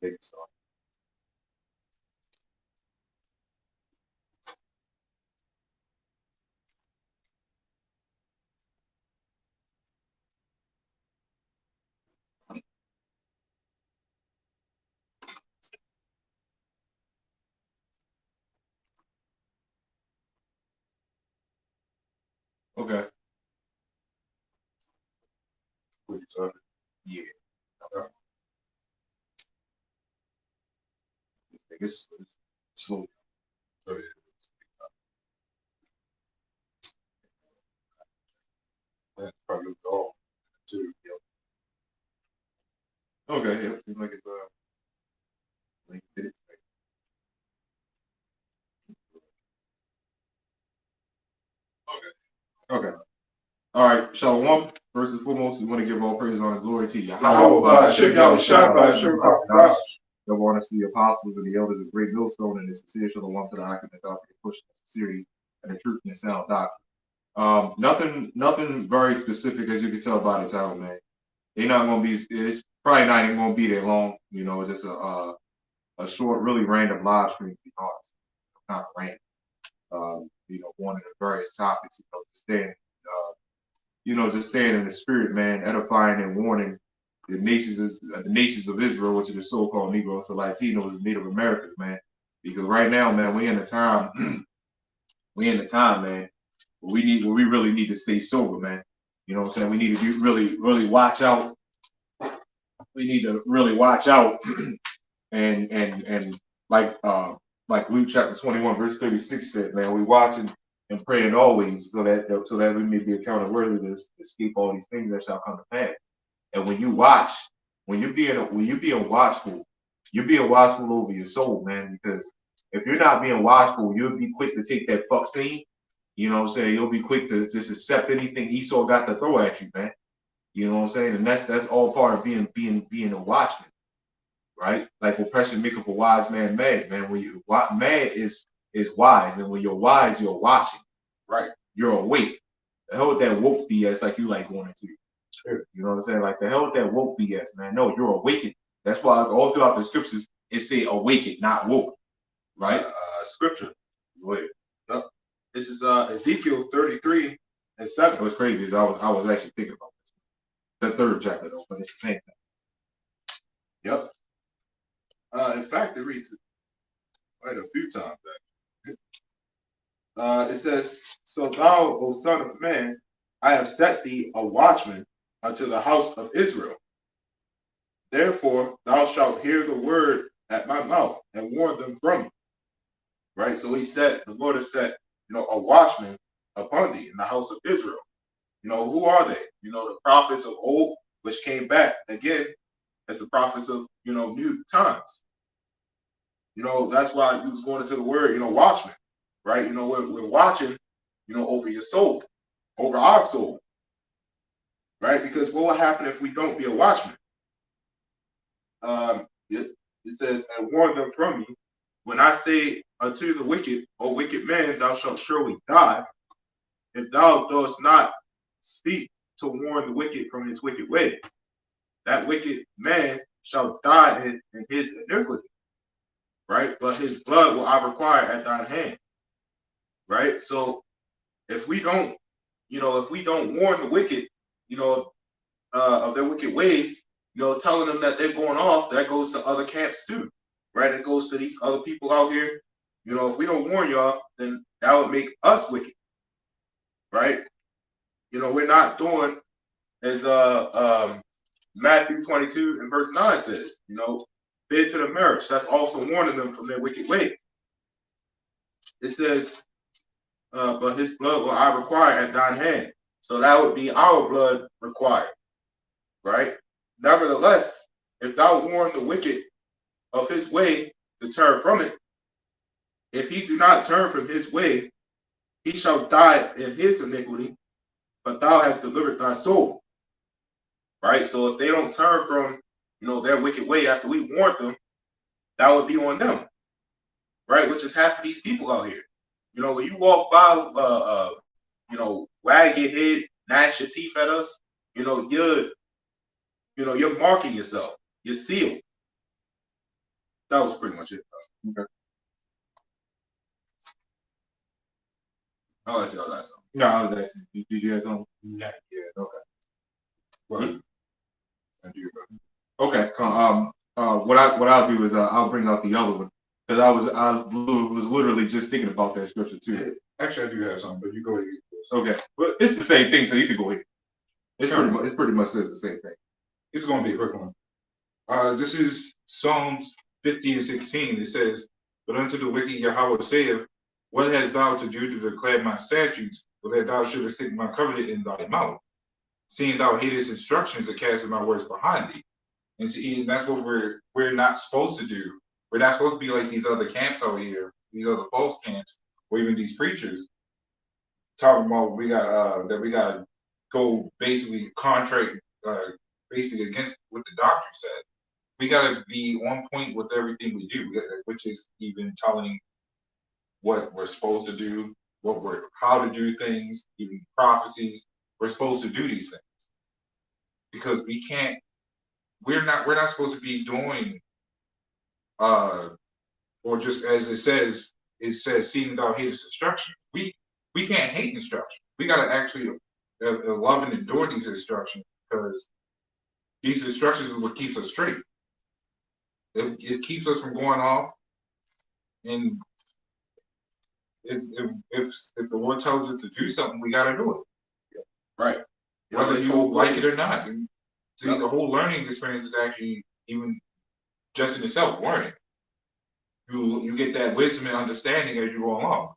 Thank you, so. Okay. What you talking? Yeah. Okay. It's slow. That's probably all too. Okay. Yeah. Seems like it's like it. Okay. Okay. All right. Shalom. First and foremost, we want to give all praise, honor, and glory to Yahawah Bahasham Yahawashi. Double honor to the apostles and the elders of Great Millstone, and the sincere shalom to the occupants out there pushing the sincerity and the truth and the sound doctrine. Nothing very specific, as you can tell by the title, man. They're not going to be. It's probably not even going to be that long. You know, just a short, really random live stream. To be honest, kind of random. You know, going into various topics. Just staying in the spirit, man, edifying and warning the nations of Israel, which are the so-called Negroes, the Latinos, and Native Americans, man. Because right now, man, we in the time, man. Where we really need to stay sober, man. You know what I'm saying? We need to really watch out. We need to really watch out and like Luke chapter 21, verse 36 said, man, we watching and praying always so that we may be accounted worthy to escape all these things that shall come to pass. And when you watch, when you're being watchful, you're being watchful over your soul, man. Because if you're not being watchful, you'll be quick to take that vaccine. You know what I'm saying? You'll be quick to just accept anything Esau got to throw at you, man. You know what I'm saying? And that's all part of being a watchman, right? Like what pressure make up a wise man mad, man. When you mad is wise, and when you're wise, you're watching, right? You're awake. The hell with that woke BS, like you like going into. Sure. You know what I'm saying? Like the hell with that woke BS, man. No, you're awakened. That's why all throughout the scriptures it say awakened, not woke, right? Scripture. Go ahead. Yep. This is Ezekiel 33:7. What's crazy is I was actually thinking about this. The third chapter though, but it's the same thing. Yep. In fact, it reads it quite a few times. It says, "So thou, O son of man, I have set thee a watchman unto the house of Israel. Therefore, thou shalt hear the word at my mouth and warn them from me." Right. So the Lord has set, a watchman upon thee in the house of Israel. Who are they? The prophets of old, which came back again as the prophets of, new times. That's why he was going into the word, watchman, right? We're watching, over your soul, over our soul, right? Because what will happen if we don't be a watchman? It says, "And warn them from me. When I say unto the wicked, O wicked man, thou shalt surely die, if thou dost not speak to warn the wicked from his wicked way. That wicked man shall die in his iniquity, right? But his blood will I require at thine hand." Right? So if we don't, warn the wicked, of their wicked ways, telling them that they're going off, that goes to other camps too, right? It goes to these other people out here. If we don't warn y'all, then that would make us wicked, right? We're not doing as Matthew 22 and verse 9 says, bid to the marriage. That's also warning them from their wicked way. It says, but his blood will I require at thine hand. So that would be our blood required, right? Nevertheless, if thou warn the wicked of his way to turn from it, if he do not turn from his way, he shall die in his iniquity, but thou hast delivered thy soul. Right? So if they don't turn from, their wicked way after we warned them, that would be on them. Right? Which is half of these people out here. When you walk by, wag your head, gnash your teeth at us, you're marking yourself. You're sealed. That was pretty much it. Okay. I'll ask y'all that something. No, I was asking. Did you have something? Not yet. Okay. Well, I do, bro. Okay. What I'll do is I'll bring out the other one because I was literally just thinking about that scripture too. actually, I do have something, but you go ahead. Okay, but it's the same thing, so you can go ahead. It pretty much says the same thing. It's going to be a quick one. This is Psalms 50:16. It says, "But unto the wicked Yahawah saith, What hast thou to do to declare my statutes, or that thou shouldest stick my covenant in thy mouth? Seeing thou hatest instructions and castest my words behind thee." And see, that's what we're not supposed to do. We're not supposed to be like these other camps out here, these other false camps, or even these preachers talking about we got to go basically contrary, basically against what the doctrine says. We got to be on point with everything we do, which is even telling what we're supposed to do, how to do things, even prophecies. We're supposed to do these things because we can't. We're not supposed to be doing, or just as it says, seeing thou hatest instruction. We can't hate instruction. We got to actually love and endure these instructions because these instructions is what keeps us straight. It keeps us from going off, and if the Lord tells us to do something, we got to do it. Right. Whether you like it or not. And see, the whole learning experience is actually even just in itself learning. You get that wisdom and understanding as you go along.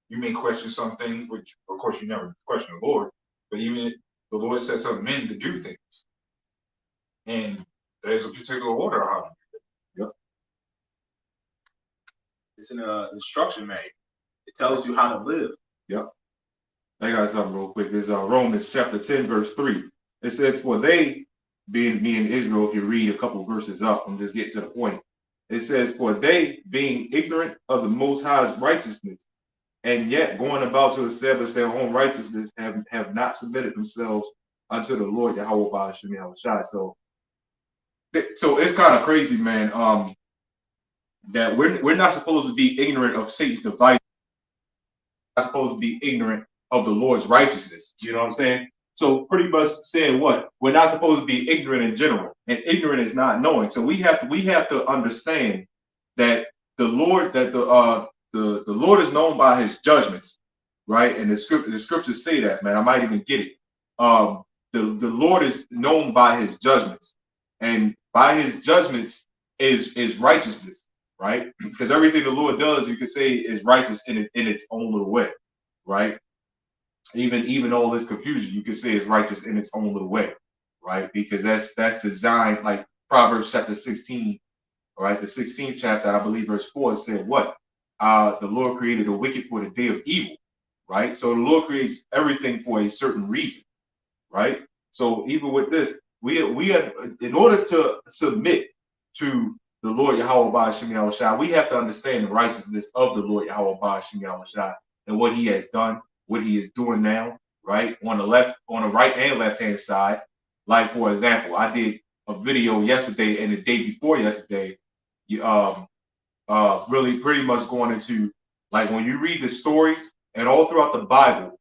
You may question some things, which of course you never question the Lord, but even the Lord sets up men to do things, and there's a particular order how to do it. Yep. It's an instruction manual. It tells you how to live. Yep. I got something real quick. It's Romans chapter 10, verse 3. It says, "For they," being me and Israel, if you read a couple verses up, I'm just getting to the point. It says, "For they, being ignorant of the Most High's righteousness, and yet going about to establish their own righteousness, have not submitted themselves unto the Lord Yahawah Bahasham Yahawashi." So it's kind of crazy, man. That we're not supposed to be ignorant of Satan's device. We're not supposed to be ignorant of the Lord's righteousness. You know what I'm saying? So pretty much saying what? We're not supposed to be ignorant in general, and ignorant is not knowing. So we have to understand that the Lord the Lord is known by his judgments, right? And the scriptures say that, man. I might even get it. The Lord is known by his judgments, and by his judgments is righteousness, right? Because everything the Lord does, you could say, is righteous in its own little way, right? Even all this confusion, you could say, is righteous in its own little way, right? Because that's designed, like Proverbs chapter 16, right? The 16th chapter, I believe, verse 4 said what? The Lord created the wicked for the day of evil, right? So the Lord creates everything for a certain reason, right? So even with this, we have, in order to submit to the Lord Yahawah Bahasham Yahawashi, we have to understand the righteousness of the Lord Yahawah Bahasham Yahawashi and what he has done, what he is doing now, right? On the right and left hand side. Like, for example, I did a video yesterday and the day before yesterday, really pretty much going into, like, when you read the stories and all throughout the Bible,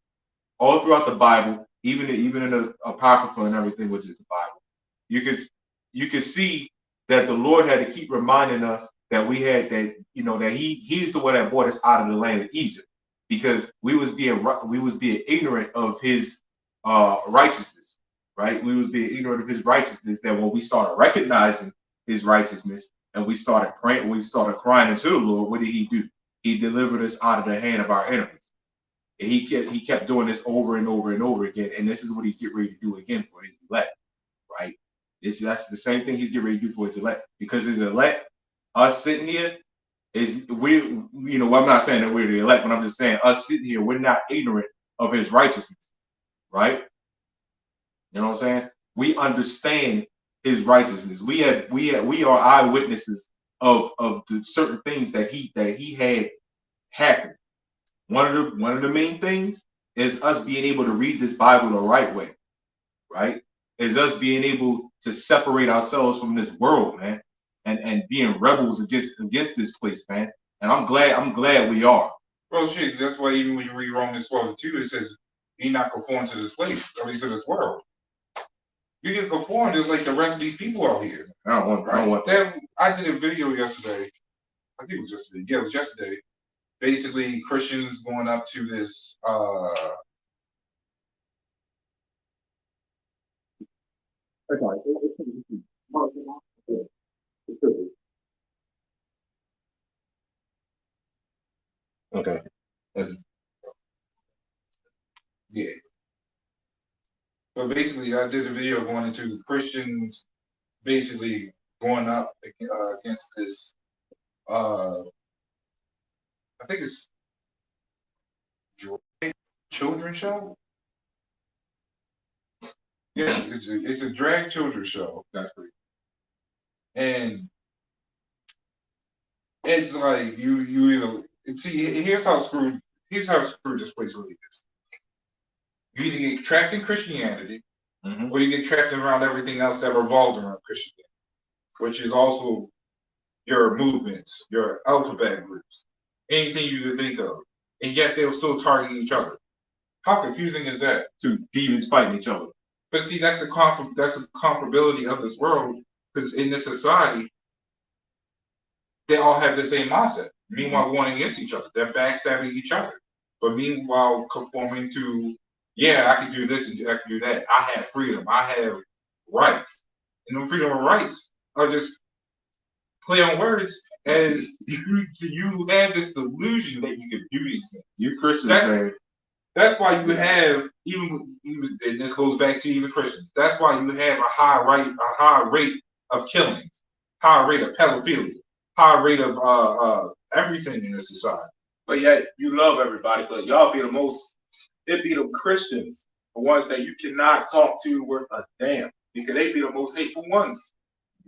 even in the Apocrypha and everything, which is the Bible, you could see that the Lord had to keep reminding us that we had that, that he's the one that brought us out of the land of Egypt, because we was being ignorant of his righteousness, right? We was being ignorant of his righteousness. That when we started recognizing his righteousness and we started praying, we started crying unto the Lord, what did he do? He delivered us out of the hand of our enemies. And he kept doing this over and over and over again. And this is what he's getting ready to do again for his elect, right? That's the same thing he's getting ready to do for his elect. Because his elect, us sitting here, I'm not saying that we're the elect, but I'm just saying us sitting here, we're not ignorant of his righteousness, right? You know what I'm saying? We understand his righteousness. We are eyewitnesses of the certain things that he had happen. One of the main things is us being able to read this Bible the right way, right? Is us being able to separate ourselves from this world, man. and being rebels against this place, man. And I'm glad we are. Well, shit, that's why even when you read Romans 12:2, it says, "Be not conformed to this place, I mean to this world." You get conformed just like the rest of these people out here. I don't want that. I did a video yesterday. I think it was yesterday. Yeah, it was yesterday. Basically, Christians going up to this. Okay. Yeah. But basically, I did a video going into Christians basically going up against this. I think it's children's show. Yeah, it's a drag children's show. That's great. And it's like you either see here's how screwed this place really is. You either get trapped in Christianity, or you get trapped around everything else that revolves around Christianity, which is also your movements, your alphabet groups, anything you can think of, and yet they'll still target each other. How confusing is that? Two demons fighting each other. But see, that's the comparability of this world, because in this society, they all have the same mindset. Meanwhile, going against each other, they're backstabbing each other. But meanwhile, conforming to, yeah, I can do this and I can do that. I have freedom. I have rights. And the freedom and rights are just play on words, as you have this delusion that you can do these things. You Christians, man. That's why you have even and this goes back to even Christians. That's why you have a high rate of killings, high rate of pedophilia, high rate of everything in this society. But yet you love everybody, but y'all be the most. It be the Christians, the ones that you cannot talk to worth a damn, because they be the most hateful ones.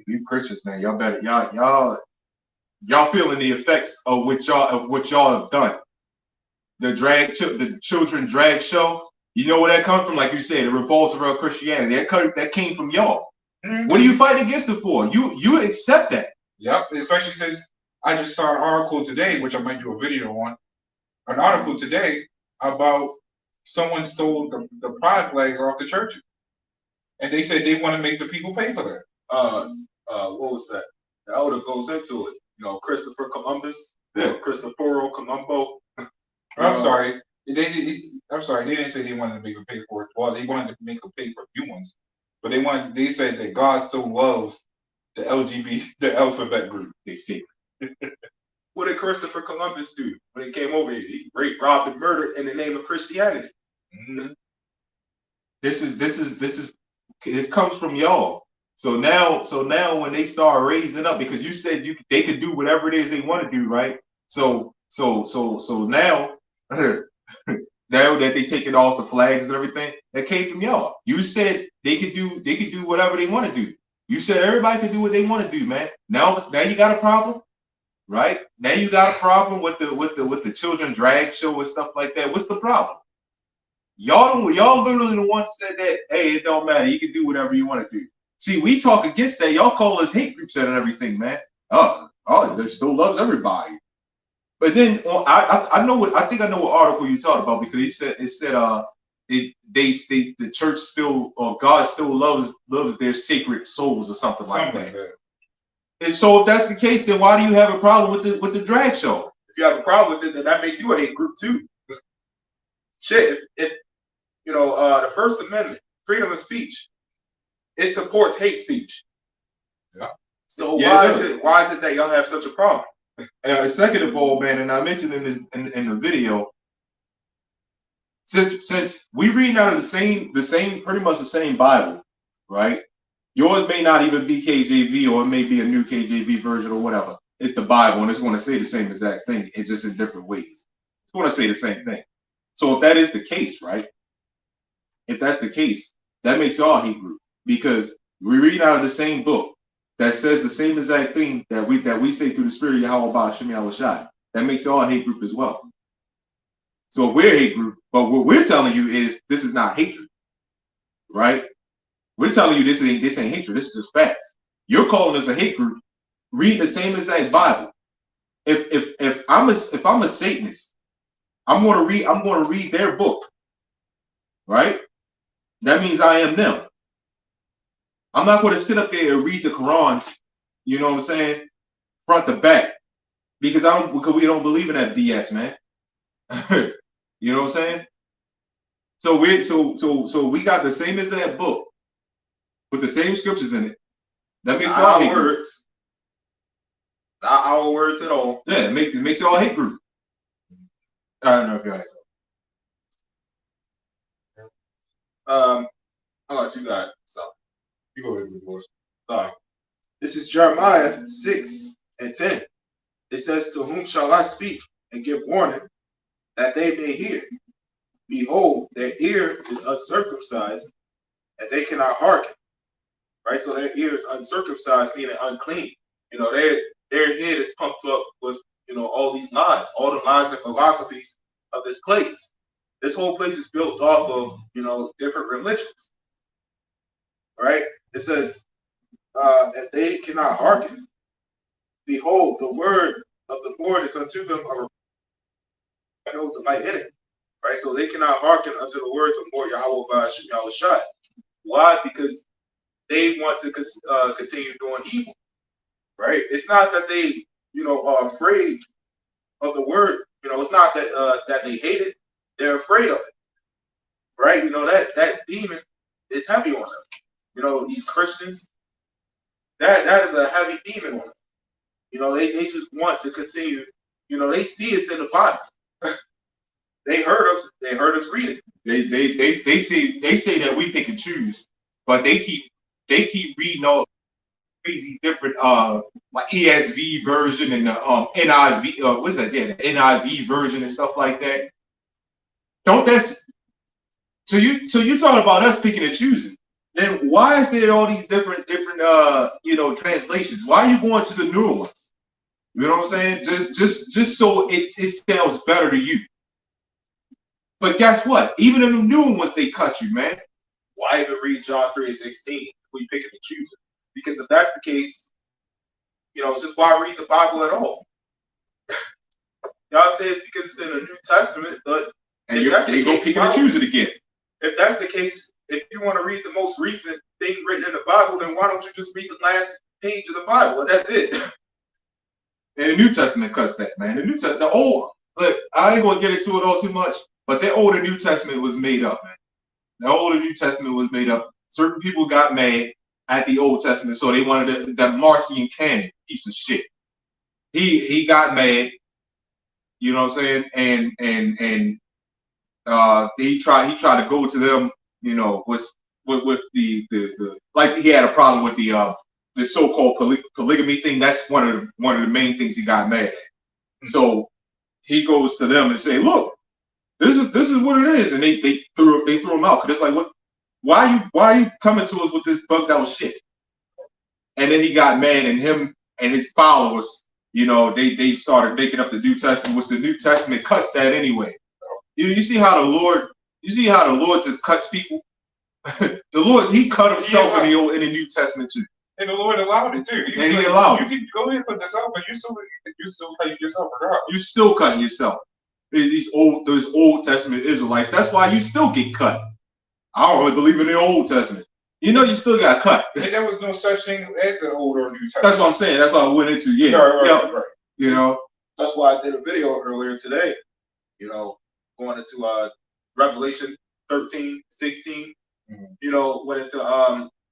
You Christians, man, y'all better y'all feeling the effects of what y'all have done. The children drag show. You know where that comes from? Like you said, it revolves around Christianity. That came from y'all. Mm-hmm. What are you fighting against it for? You accept that. Yep. Especially since I just saw an article today, which I might do a video on. An article today about someone stole the pride flags off the churches, and they said they want to make the people pay for that. What was that? The elder goes into it. You know, Christopher Columbus, Cristoforo Colombo. I'm sorry. They didn't say they wanted to make them pay for it. Well, they wanted to make them pay for new ones, but they said that God still loves the the alphabet group. They see. What did Christopher Columbus do when he came over here? He raped, robbed, and murdered in the name of Christianity. Mm-hmm. This comes from y'all. So now when they start raising up, because you said they could do whatever it is they want to do, right? So now now that they taking off the flags and everything, that came from y'all. You said they could do whatever they want to do. You said everybody could do what they want to do, man. Now you got a problem, right? Now you got a problem with the children drag show and stuff like that. What's the problem? Y'all literally the ones said that, hey, it don't matter. You can do whatever you want to do. See, we talk against that. Y'all call us hate groups and everything, man. Oh, they still loves everybody. But then I think I know what article you talked about, because the church still, or God still loves their sacred souls or something like that. And so if that's the case, then why do you have a problem with the drag show? If you have a problem with it, then that makes you a hate group too. Shit, if the First Amendment, freedom of speech, it supports hate speech. Yeah. So why is it that y'all have such a problem? Second of all, man, and I mentioned in the video, since we read out of the same pretty much the same Bible, right? Yours may not even be KJV, or it may be a new KJV version or whatever. It's the Bible, and it's going to say the same exact thing. It's just in different ways. It's going to say the same thing. So if that is the case, right? If that's the case, that makes y'all a hate group, because we read out of the same book that says the same exact thing that we say through the Spirit of Yahawah Bahasham Yahawashi. That makes y'all a hate group as well. So we're a hate group, but what we're telling you is this is not hatred, right? We're telling you this ain't hatred. This is just facts. You're calling us a hate group, reading the same exact Bible. If I'm a Satanist, I'm gonna read their book, right? That means I am them. I'm not gonna sit up there and read the Quran, you know what I'm saying, front to back, because we don't believe in that BS, man. You know what I'm saying? So we got the same exact book with the same scriptures in it. That makes Not all our hate group. words. Not our words at all. Yeah, it makes it all hate group. I don't know if y'all. Unless you got something. You go ahead with yours. Sorry. This is Jeremiah 6:10. It says, "To whom shall I speak and give warning, that they may hear? Behold, their ear is uncircumcised, and they cannot hearken." Right? So their ear is uncircumcised, meaning unclean. You know, their head is pumped up with, you know, all these lies, all the lies and philosophies of this place. This whole place is built off of, you know, different religions. Right? It says, that they cannot hearken. Behold, the word of the Lord is unto them a no delight in it. Right? So they cannot hearken unto the words of Lord Yahawah Bahasham Yahawashi. Why? Because they want to continue doing evil. Right? It's not that they, you know, are afraid of the word. You know, it's not that that they hate it. They're afraid of it. Right? You know, that demon is heavy on them. You know, these Christians, that is a heavy demon on them. You know, they just want to continue. You know, they see it's in the Bible. They heard us read it. They say that we pick and choose, but they keep reading all crazy different like ESV version and the NIV what's that? Yeah, the NIV version and stuff like that. Don't that's so you talking about us picking and choosing. Then why is there all these different you know, translations? Why are you going to the newer ones? You know what I'm saying? Just so it sounds better to you. But guess what? Even in the new ones, they cut you, man. Why even read John 3:16 if we pick and choose it? Because if that's the case, you know, just why read the Bible at all? Y'all say it's because it's in the New Testament, but and they go pick and choose it again. If that's the case, if you want to read the most recent thing written in the Bible, then why don't you just read the last page of the Bible and that's it? And the New Testament cuts that, man. The New Testament, the old, look, I ain't gonna get into it all too much, but the older New Testament was made up, man. The older New Testament was made up. Certain people got mad at the Old Testament, so they wanted that Marcion canon piece of shit. He got mad, you know what I'm saying, and he tried to go to them, you know, with the like he had a problem with the so-called polygamy thing. That's one of the main things he got mad at. So he goes to them and say, look, this is what it is, and they threw him out because it's like, what? Why are you coming to us with this bugged out shit? And then he got mad, and him and his followers, you know, they started making up the New Testament, which the New Testament cuts that anyway. You see how the Lord just cuts people. The Lord, he cut himself in the New Testament too. And the Lord allowed it too. He allowed it. You can go ahead and put this out, but you're still cutting yourself regardless. You're still cutting yourself. Those Old Testament Israelites. That's why you still get cut. I don't really believe in the Old Testament. You know, you still got cut. And there was no such thing as an Old or New Testament. That's what I'm saying. That's what I went into. Yeah. Right. You know. That's why I did a video earlier today. You know, going into Revelation 13:16. You know, went into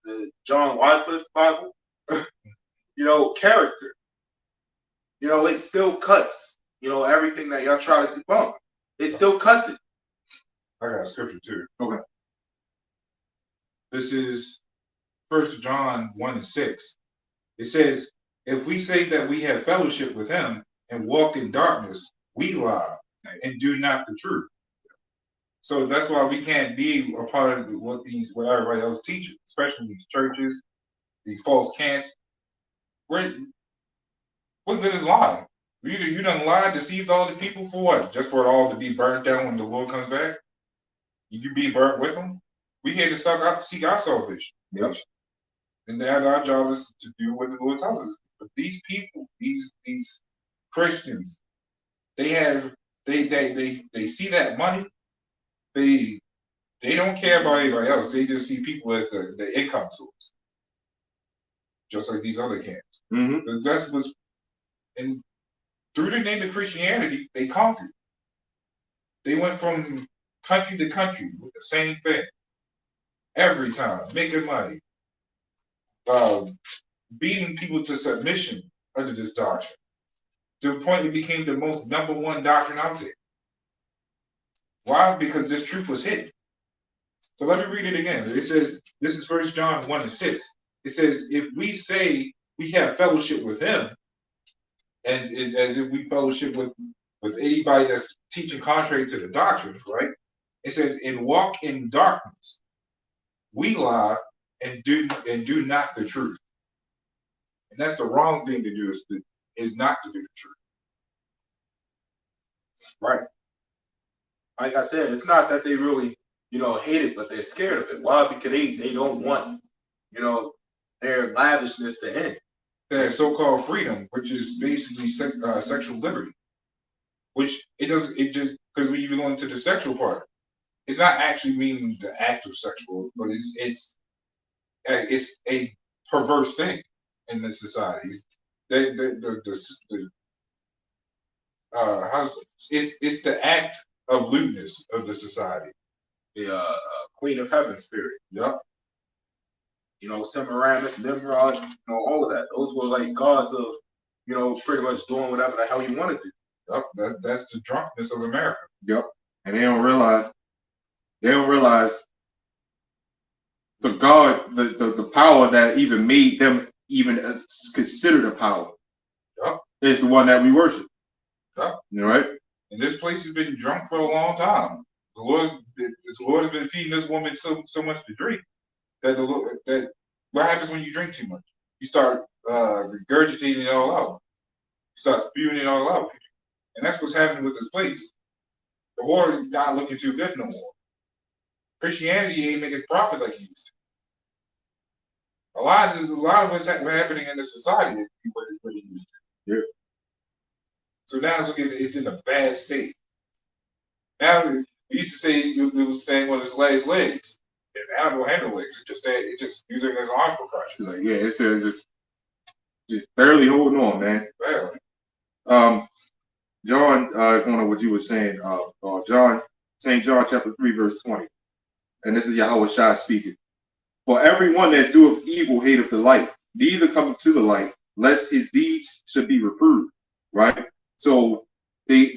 the John Wycliffe Bible. You know, character. You know, it still cuts. You know, everything that y'all try to debunk, it still cuts it. I got a scripture too. Okay. This is 1 John 1:6. It says, if we say that we have fellowship with him and walk in darkness, we lie and do not the truth. So that's why we can't be a part of what everybody else teaches, especially these churches, these false camps. What good is lying? You done lied, deceived all the people for what? Just for it all to be burnt down when the Lord comes back? You be burnt with them? We here to seek our salvation. Yep. And then our job is to do what the Lord tells us. But these people, these Christians, they see that money. They don't care about anybody else. They just see people as the income source, just like these other camps. Mm-hmm. That's what's and through the name of Christianity, they conquered. They went from country to country with the same thing every time, making money, beating people to submission under this doctrine. To the point it became the most #1 doctrine out there. Why? Because this truth was hidden. So let me read it again. It says, this is 1 John 1:6. It says, if we say we have fellowship with him, and as if we fellowship with anybody that's teaching contrary to the doctrine, right? It says, and walk in darkness, we lie and do not the truth. And that's the wrong thing to do, is not to do the truth. Right. Like I said, it's not that they really, hate it, but they're scared of it. Why? Because they don't want, their lavishness to end. Their so-called freedom, which is basically sexual liberty. Which it just because when you go into the sexual part, it's not actually meaning the act of sexual, but it's a perverse thing in this society. It's the act of lewdness of the society. The Queen of Heaven spirit. Yep. Semiramis, Nimrod, all of that. Those were like gods of, pretty much doing whatever the hell you wanted to. Yep. That's the drunkenness of America. Yep. And they don't realize the God, the power that even made them even considered a power. Yep. Is the one that we worship. Yep. Right? And this place has been drunk for a long time. The Lord has been feeding this woman so much to drink that what happens when you drink too much? You start regurgitating it all out. You start spewing it all out. And that's what's happening with this place. The whore is not looking too good no more. Christianity ain't making profit like it used to. A lot of what's happening in the society is what it used to. Yeah. So now it's in a bad state. Now we used to say it was staying on his last legs. And now it don't have no legs. It just using his arm for crutches. Like, yeah, it says just barely holding on, man. Barely. John, going on what you were saying, St. John chapter 3, verse 20. And this is Yahawah speaking. For everyone that doeth evil hateth the light, neither cometh to the light, lest his deeds should be reproved. Right? So they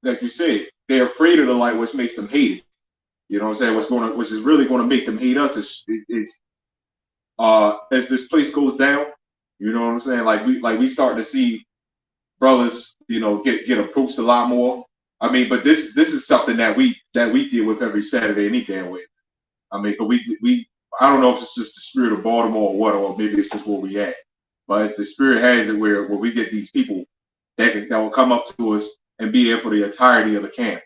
like you said, they're afraid of the light, which makes them hate it. You know what I'm saying? Which is really going to make them hate us is as this place goes down. You know what I'm saying? Like we start to see brothers, get approached a lot more. I mean, but this is something that we deal with every Saturday any damn way. I mean, but I don't know if it's just the spirit of Baltimore or what, or maybe it's just where we at. But it's the spirit has it where we get these people that will come up to us and be there for the entirety of the camp,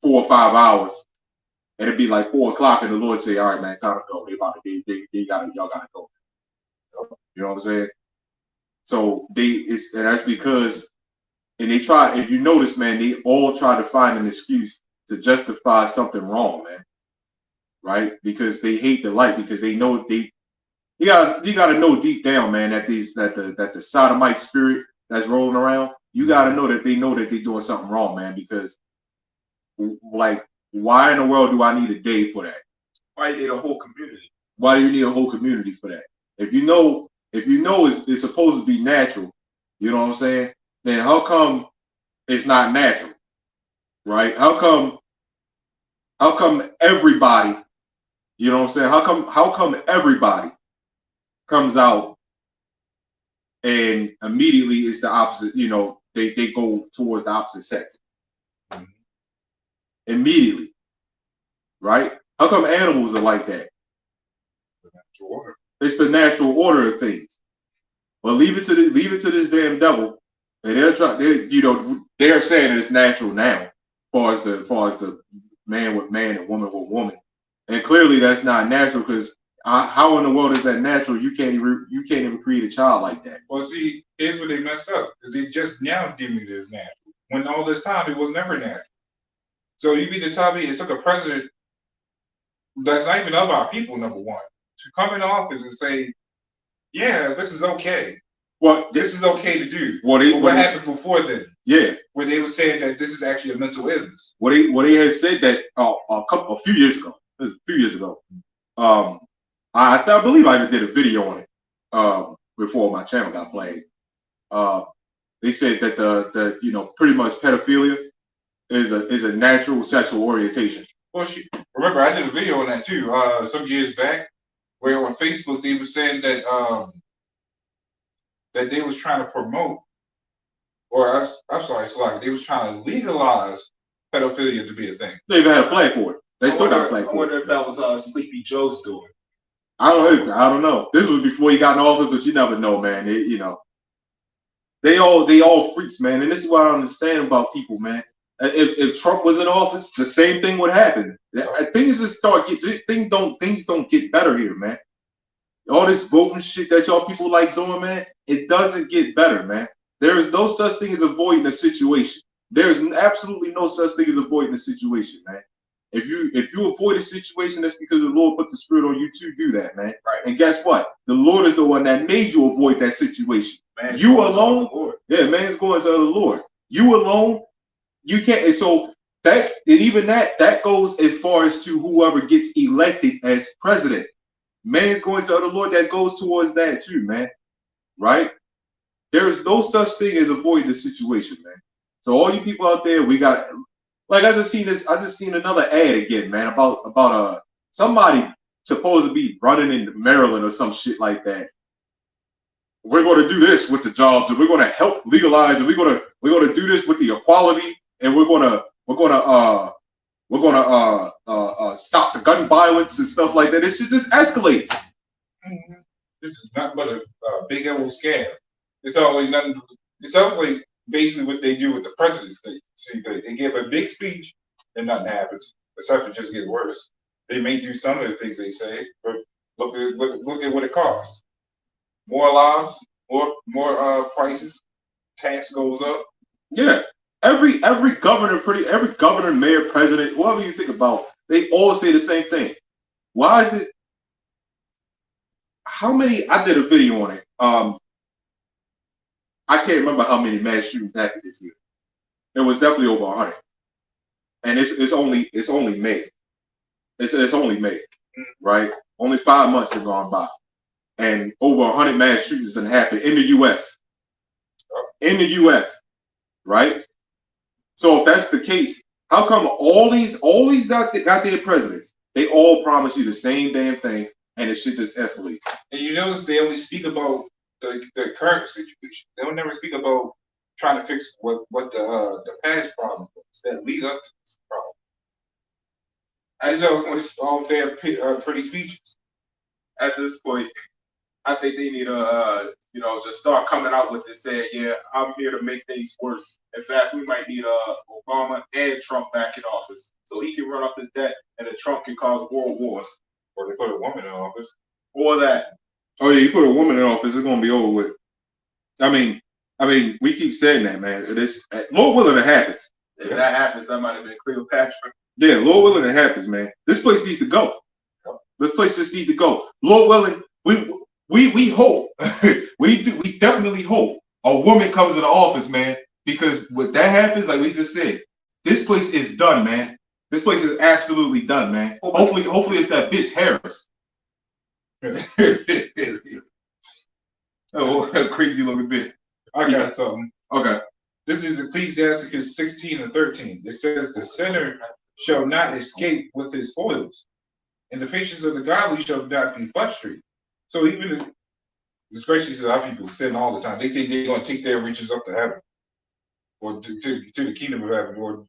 4 or 5 hours, and it'd be like 4 o'clock, and the Lord say, "All right, man, time to go. Y'all gotta go." You know what I'm saying? So and that's because, and they try. If you notice, man, they all try to find an excuse to justify something wrong, man. Right? Because they hate the light, because they know you gotta know deep down, man, that the sodomite spirit that's rolling around, you gotta know that they're doing something wrong, man. Because like, why in the world do I need a day for that? Why do you need a whole community? Why do you need a whole community for that? If you know it's supposed to be natural, you know what I'm saying? Then how come it's not natural? Right? How come everybody, you know what I'm saying? How come everybody comes out and immediately it's the opposite, they go towards the opposite sex. Immediately. Right? How come animals are like that? It's the natural order of things. But leave it to this damn devil, and they're saying that it's natural now, as far as the man with man and woman with woman, and clearly that's not natural, because How in the world is that natural? You can't even create a child like that. Well, see, here's where they messed up because they just now deeming it as natural. When all this time it was never natural. So you mean to tell me it took a president that's not even of our people, number one, to come into office and say, yeah, this is okay. Well, this is okay to do. What happened before then? Yeah, where they were saying that this is actually a mental illness. What they had said that a few years ago. This is a few years ago. I believe I did a video on it before my channel got flagged. They said that the pretty much pedophilia is a natural sexual orientation. Well, remember I did a video on that too some years back, where on Facebook they were saying that that they was trying to promote, or I'm sorry, Slack, they was trying to legalize pedophilia to be a thing. They even had a flag for it. They still got a flag for it. I wonder if that was Sleepy Joe's doing. I don't know. This was before he got in office, but you never know, man. They all freaks, man. And this is what I understand about people, man. If Trump was in office, the same thing would happen. Things don't get better here, man. All this voting shit that y'all people like doing, man, it doesn't get better, man. There is no such thing as avoiding a situation. There is absolutely no such thing as avoiding a situation, man. If you avoid a situation, that's because the Lord put the spirit on you to do that, man. Right. And guess what? The Lord is the one that made you avoid that situation. Man's you alone, man's going to the Lord. You alone, you can't. And so that goes as far as to whoever gets elected as president. Man's going to the Lord. That goes towards that too, man. Right? There is no such thing as avoiding the situation, man. So all you people out there, we got. Like I just seen another ad again, man, about somebody supposed to be running in Maryland or some shit like that. We're going to do this with the jobs, and we're going to help legalize, and we're going to do this with the equality, and we're going to stop the gun violence and stuff like that. This shit just escalates. Mm-hmm. This is not but a big old scam. It's always nothing. It sounds like basically what they do with the president's thing. See, they give a big speech and nothing happens. The subject just gets worse. They may do some of the things they say, but look at what it costs. More lives, more prices, tax goes up. Yeah. Every governor, mayor, president, whoever you think about, they all say the same thing. Why is it? How many? I did a video on it. I can't remember how many mass shootings happened this year. It was definitely over 100, and it's only May. It's only May, right? Only 5 months have gone by, and over 100 mass shootings done happened in the U.S. In the U.S., right? So if that's the case, how come all these goddamn presidents, they all promise you the same damn thing, and it shit just escalates? And you notice they only speak about the current situation. They don't never speak about trying to fix what the past problem was that lead up to this problem. I just it's all fair, pretty speeches. At this point, I think they need to, just start coming out with this saying, yeah, I'm here to make things worse. In fact, we might need Obama and Trump back in office so he can run up the debt and then Trump can cause world wars. Or they put a woman in office. Or that. Oh yeah, you put a woman in office, it's gonna be over with. I mean, we keep saying that, man. It is Lord willing, it happens. If that happens, that might have been Cleopatra. Yeah, Lord willing, it happens, man. This place needs to go. This place just needs to go. Lord willing, we hope. we definitely hope a woman comes into office, man. Because when that happens, like we just said, this place is done, man. This place is absolutely done, man. Hopefully it's that bitch Harris. Oh, a crazy looking bitch. I got something. Okay. This is Ecclesiasticus 16:13. It says, "The sinner shall not escape with his spoils, and the patience of the godly shall not be frustrated." So even, especially to our people sin all the time, they think they're going to take their riches up to heaven, or to the kingdom of heaven, or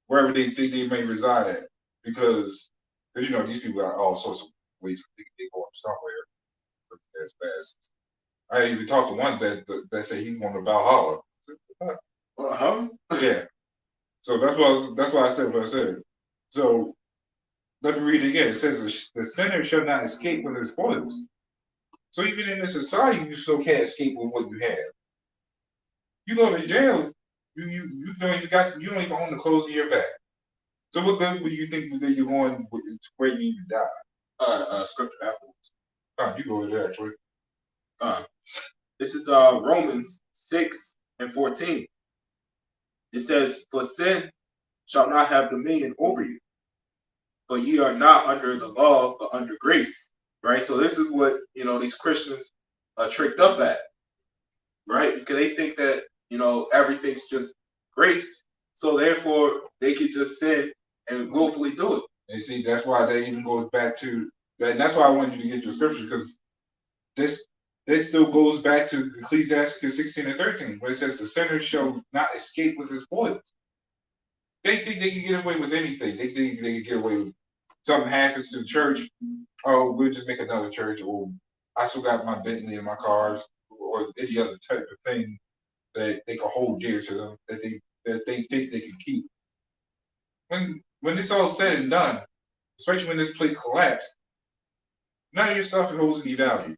wherever they think they may reside at, because these people got all sorts of ways to think they're going somewhere. As fast. I even talked to one that said he's going to Valhalla. Yeah. So that's why I said what I said. So Let me read it again. It says the sinner shall not escape with his spoils. So even in this society, you still can't escape with what you have. You go to jail, you don't even own the clothes on your back. So what good would you think that you're going where you need to die? Scripture afterwards. You go with that, Troy. This is Romans 6:14. It says, "For sin shall not have dominion over you, for ye are not under the law, but under grace." Right. So this is what these Christians are tricked up at, right? Because they think that everything's just grace, so therefore they could just sin and willfully do it. And see, that's why that even goes back to that. And that's why I wanted you to get your scripture, because this still goes back to Ecclesiastes 16:13, where it says the sinner shall not escape with his spoils. They think they can get away with anything. They think they can get away with something happens to the church. Oh, we'll just make another church, or I still got my Bentley and my cars, or any other type of thing that they can hold dear to them, that they think they can keep. When it's all said and done, especially when this place collapsed, none of your stuff holds any value.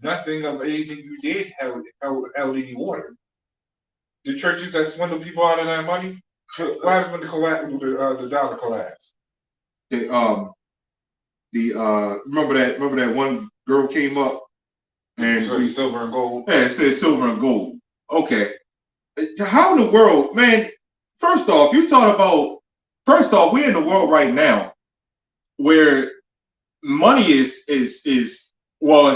Nothing of anything you did held any water. The churches that swindle people out of that money, what happens when the dollar collapsed? Remember that one girl came up and Silver and gold. Yeah, it says silver and gold. Okay, how in the world, man? First off, we're in the world right now where money is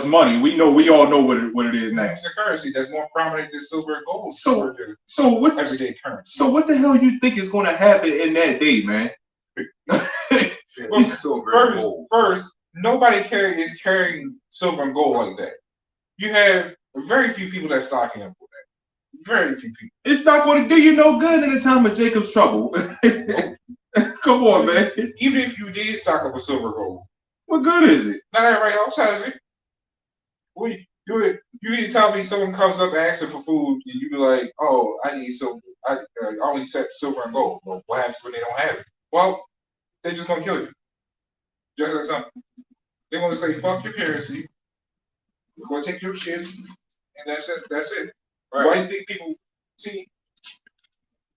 money. We all know what it is now. It's a currency that's more prominent than silver and gold. So what everyday currency? So what the hell you think is going to happen in that day, man? Well, first, nobody is carrying silver and gold like that. You have very few people that stock in for that. Very few people. It's not going to do you no good in the time of Jacob's trouble. Come on, man. Even if you did stock up with silver and gold, what good is it? Not everybody else has it. You need to tell me someone comes up asking for food, and you be like, "Oh, I need silver. I only accept silver and gold." Well, what happens when they don't have it? Well, they're just gonna kill you. Just as simple. They're gonna say, "Fuck your currency. We're gonna take your shit," and that's it. That's it. Right. Why do you think people see?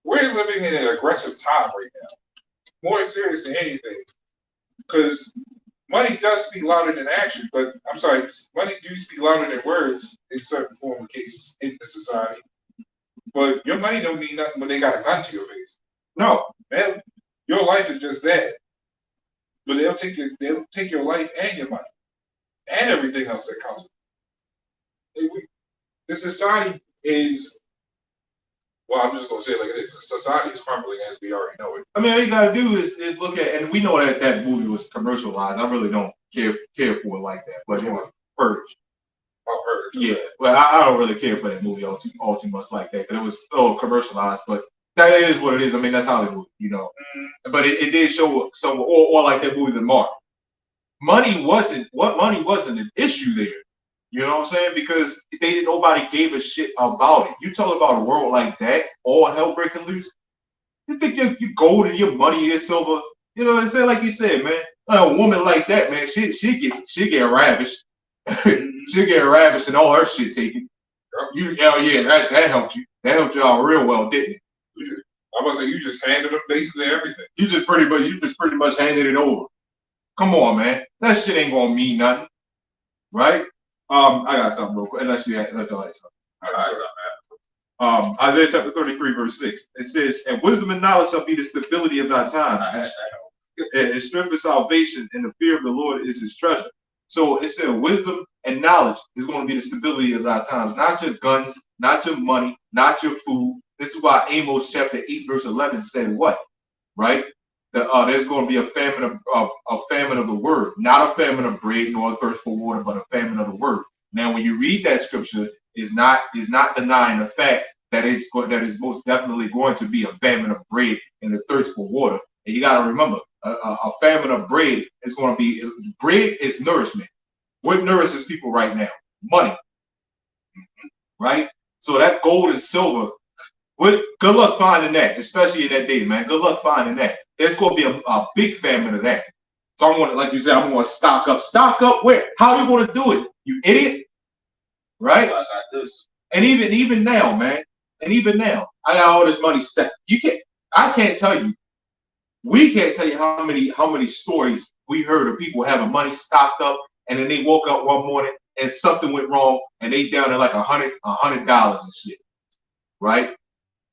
We're living in an aggressive time right now, more serious than anything, because money does speak louder than action. But I'm sorry, money do speak louder than words in certain form of cases in the society. But your money don't mean nothing when they got a gun to your face. No, man, your life is just that. But they'll take your life and your money and everything else that comes with it. The society is, well, I'm just gonna say it like it is. The society is crumbling as we already know it. I mean, all you gotta do is look at, and we know that movie was commercialized. I really don't care for it like that, but it was Purge. Oh, Purge. Yeah, well, I don't really care for that movie all too much like that, but it was commercialized. But that is what it is. I mean, that's Hollywood, Mm-hmm. But it did show some, or like that movie, The Mark. Money wasn't an issue there. You know what I'm saying? Because nobody gave a shit about it. You talk about a world like that, all hell breaking loose. You think your gold and your money is silver? You know what I'm saying? Like you said, man, a woman like that, man, she get ravished. She get ravished and all her shit taken. That helped you. That helped you out real well, didn't it? I was say you just handed them basically everything. You just pretty much handed it over. Come on, man. That shit ain't gonna mean nothing, right? I got something real quick. Unless you let the lights up. I got something. Isaiah chapter 33, verse 6. It says, "And wisdom and knowledge shall be the stability of thy times. And strength and salvation, and the fear of the Lord is his treasure." So it said wisdom and knowledge is going to be the stability of thy times. Not your guns, not your money, not your food. This is why Amos chapter 8, verse 11 said what? Right? There's going to be a famine of the word, not a famine of bread nor a thirst for water, but a famine of the word. Now, when you read that scripture, is not denying the fact that is most definitely going to be a famine of bread and a thirst for water. And you got to remember, a famine of bread is going to be, bread is nourishment. What nourishes people right now? Money, right? So that gold and silver. Good luck finding that, especially in that day, man. Good luck finding that. There's going to be a big famine of that. So I want to, like you said, I'm going to stock up. Stock up where? How are you going to do it? You idiot, right? I got this. And even now, man. And even now, I got all this money stacked. I can't tell you. We can't tell you how many stories we heard of people having money stocked up, and then they woke up one morning and something went wrong, and they down to like $100 and shit, right?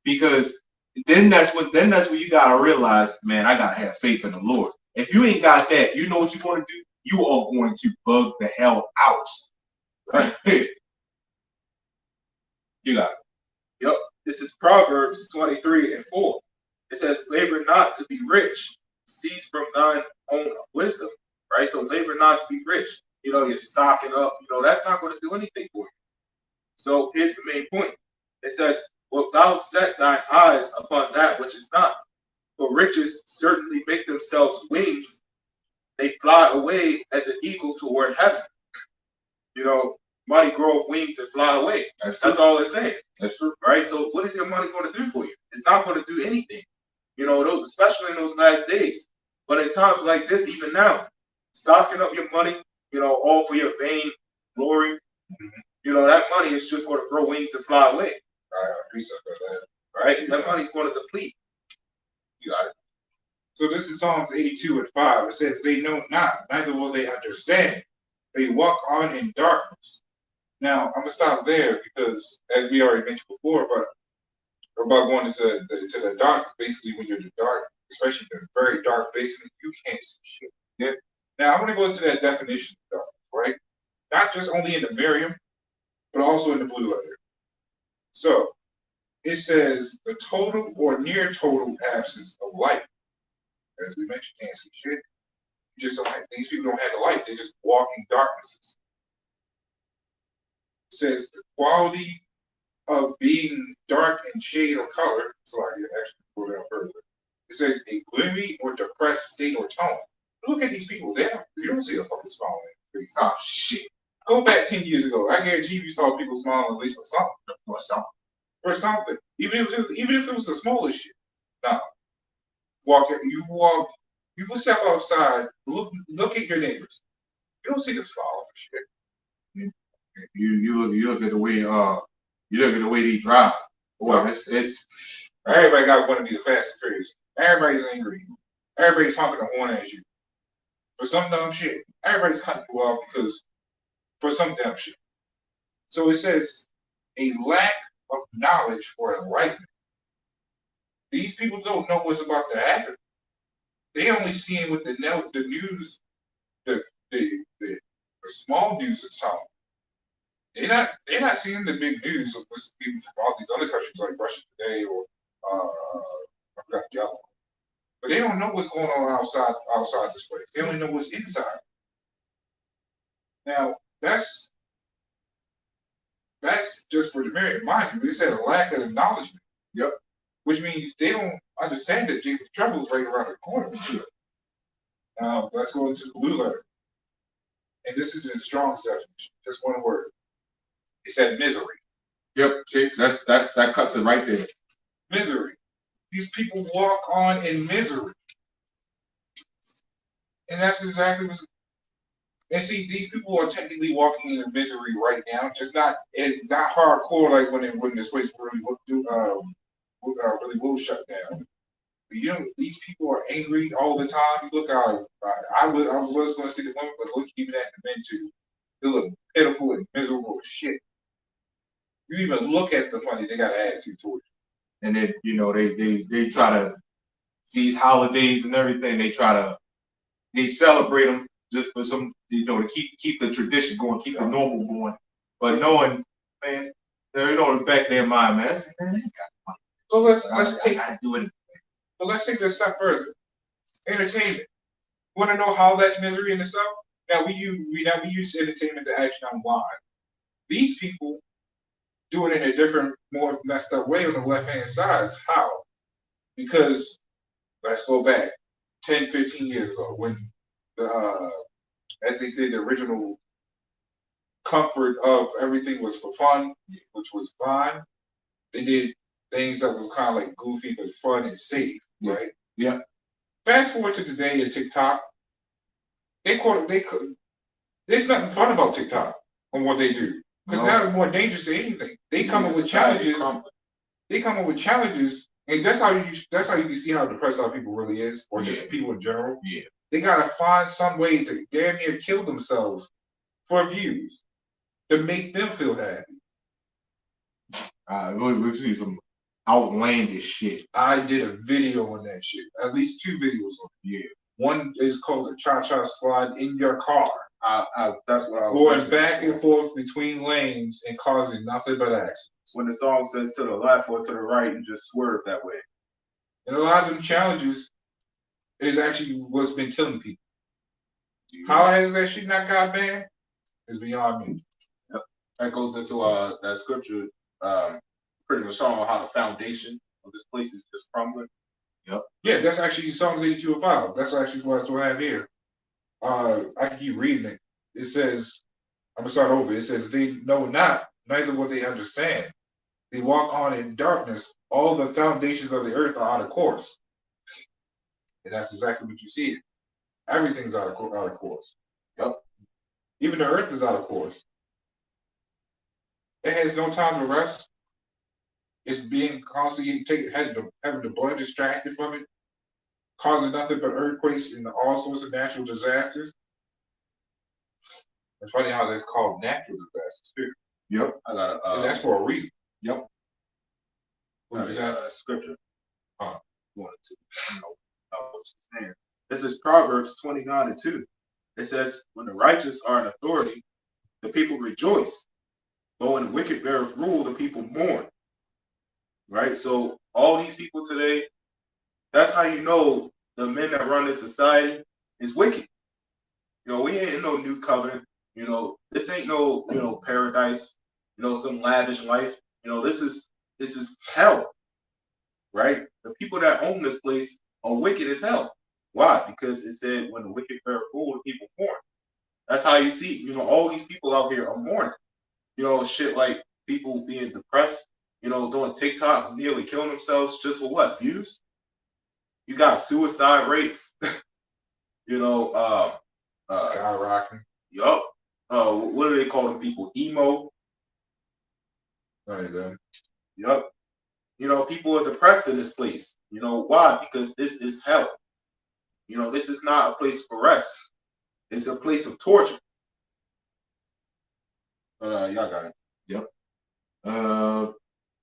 Because then that's when you gotta realize, man, I gotta have faith in the Lord. If you ain't got that, you know what you're going to do? You are going to bug the hell out. Right? You got it. Yep. This is Proverbs 23:4. It says, labor not to be rich, cease from thine own wisdom. Right? So labor not to be rich. You're stocking up. That's not going to do anything for you. So here's the main point. It says, wilt thou set thine eyes upon that which is not? For riches certainly make themselves wings. They fly away as an eagle toward heaven. Money grow wings and fly away. That's all it's saying. That's true. Right? So what is your money going to do for you? It's not going to do anything. Especially in those last days. But in times like this, even now, stocking up your money, all for your vain glory, that money is just going to grow wings and fly away. I appreciate that. Right? That money's going to deplete. You got it. So this is Psalms 82:5. It says, they know not, neither will they understand. They walk on in darkness. Now, I'm going to stop there because, as we already mentioned before, but about going into the dark, basically when you're in the dark, especially in a very dark basement, you can't see shit. Yeah. Now, I'm going to go into that definition of dark, right? Not just only in the Merriam, but also in the Blue Letter. So, it says the total or near total absence of light. As we mentioned, can't see shit. You just don't have, these people don't have the light. They just walk in darknesses. It says the quality of being dark in shade or color. So I can actually go down further. It says a gloomy or depressed state or tone. Look at these people. You don't see a fucking smile on their face. Oh shit. Go back 10 years ago. I guarantee you saw people smiling at least for something. For something. Even if it was the smallest shit. Now, you go step outside, look at your neighbors. You don't see them smiling for shit. You look at the way they drive. Boy, it's everybody got one of these Fast and Furious. Everybody's angry. Everybody's honking a horn at you for some dumb shit. Everybody's cutting you off because for some dumb shit. So it says a lack of knowledge or enlightenment. These people don't know what's about to happen. They only seeing what the news, the small news that's on. They're not seeing the big news of what's people from all these other countries like Russia Today or I forgot the other one. But they don't know what's going on outside this place. They only know what's inside. Now that's just for the American mind you. They said a lack of acknowledgement. Yep. Which means they don't understand that Jacob's trouble is right around the corner. Now let's go into the Blue Letter. And this is in Strong's definition, just one word. It said misery. Yep, see, that cuts it right there. Misery. These people walk on in misery. And that's exactly what's. And see, these people are technically walking in misery right now, just not hardcore like when this place really will shut down. But, these people are angry all the time. You look out. I was going to say the women, but look even at the men too. They look pitiful and miserable as shit. You even look at the money, they got an attitude towards you. And then they try to, these holidays and everything, they celebrate them just for some, to keep the tradition going, keep the normal going. But knowing, man, in the back of their mind, man, they got money. So let's take this a step further. Entertainment. You want to know how that's misery in itself? Now we use entertainment to action online. These people do it in a different, more messed up way on the left-hand side. How? Because let's go back 10, 15 years ago when as they say, the original comfort of everything was for fun, which was fine. They did things that was kind of like goofy but fun and safe, right? Yeah. Fast forward to today in TikTok, there's nothing fun about TikTok on what they do. Because now it's more dangerous than anything. They come up with challenges. They come up with challenges, and that's how you can see how depressed our people really is, or just people in general. Yeah. They gotta find some way to damn near kill themselves for views to make them feel happy. We've seen some outlandish shit. I did a video on that shit. At least 2 videos on it. Yeah. One is called the Cha-Cha Slide in your car. That's what I was Going back and forth between lanes and causing nothing but accidents. When the song says to the left or to the right, you just swerve that way. And a lot of them challenges is actually what's been killing people. How has that shit not got banned? Is beyond me. Yep. That goes into that scripture, pretty much showing how the foundation of this place is just crumbling. Yep. Yeah, that's actually Psalms 82:5. That's actually what I still have here. I can keep reading it. It says, I'm gonna start over. It says, they know not, neither will they understand. They walk on in darkness. All the foundations of the earth are out of course. And that's exactly what you see. Everything's out of course. Yep. Even the earth is out of course. It has no time to rest. It's being constantly having the blood distracted from it, causing nothing but earthquakes and all sorts of natural disasters. It's funny how that's called natural disasters too. Yep. I got and that's for a reason. Yep. What is that scripture? Wanted to know what you're saying. This is Proverbs 29:2. It says, when the righteous are in authority, the people rejoice. But when the wicked beareth rule, the people mourn. Right? So all these people today, that's how you know the men that run this society is wicked. You know, we ain't in no new covenant. You know, this ain't no, paradise, some lavish life. This is hell. Right? The people that own this place are wicked as hell. Why? Because it said when the wicked bear rule, the people mourn. That's how you see, all these people out here are mourning. Shit like people being depressed, doing TikTok, nearly killing themselves just for what? Views? You got suicide rates. Skyrocketing. Yup. What do they call them people? Emo. Right then. Yup. People are depressed in this place. Why? Because this is hell. This is not a place for rest. It's a place of torture. Y'all got it. Yep.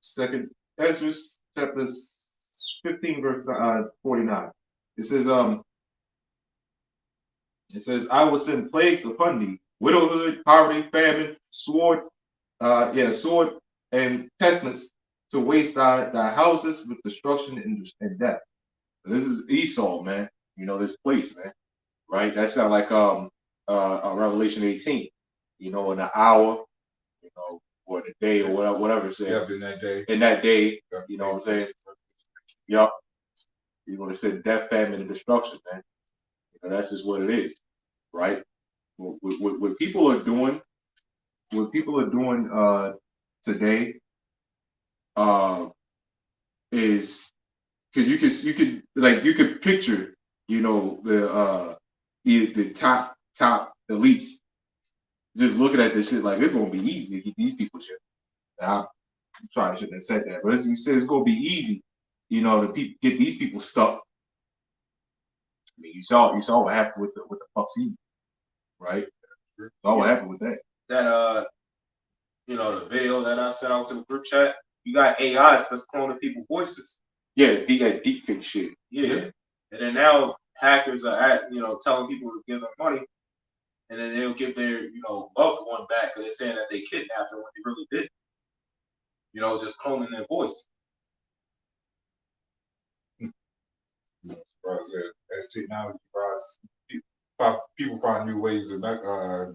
Second Ezra chapter 15 verse 49. It says, I will send plagues upon thee, widowhood, poverty, famine, sword, and pestilence to waste thy houses with destruction and death. This is Esau, man. This place, man. Right? That sounds like Revelation 18. In an hour, or the day, or whatever it says. Yep, in that day. In that day, you know what I'm saying? Yup. It said death, famine, and destruction, man. That's just what it is, right? What people are doing, today, is because you could picture, the top elites just looking at this shit like it's gonna be easy to get these people shit. I'm sorry, I shouldn't have said that, but he says it's gonna be easy, to get these people stuck. I mean, you saw what happened with the Puxi, right? You saw what happened with that. That the video that I sent out to the group chat, you got AIs that's cloning people's voices. Yeah, deep shit. Yeah. And then now hackers are telling people to give them money, and then they'll give their loved one back because they're saying that they kidnapped them when they really did. Just cloning their voice. As technology rise, people find new ways to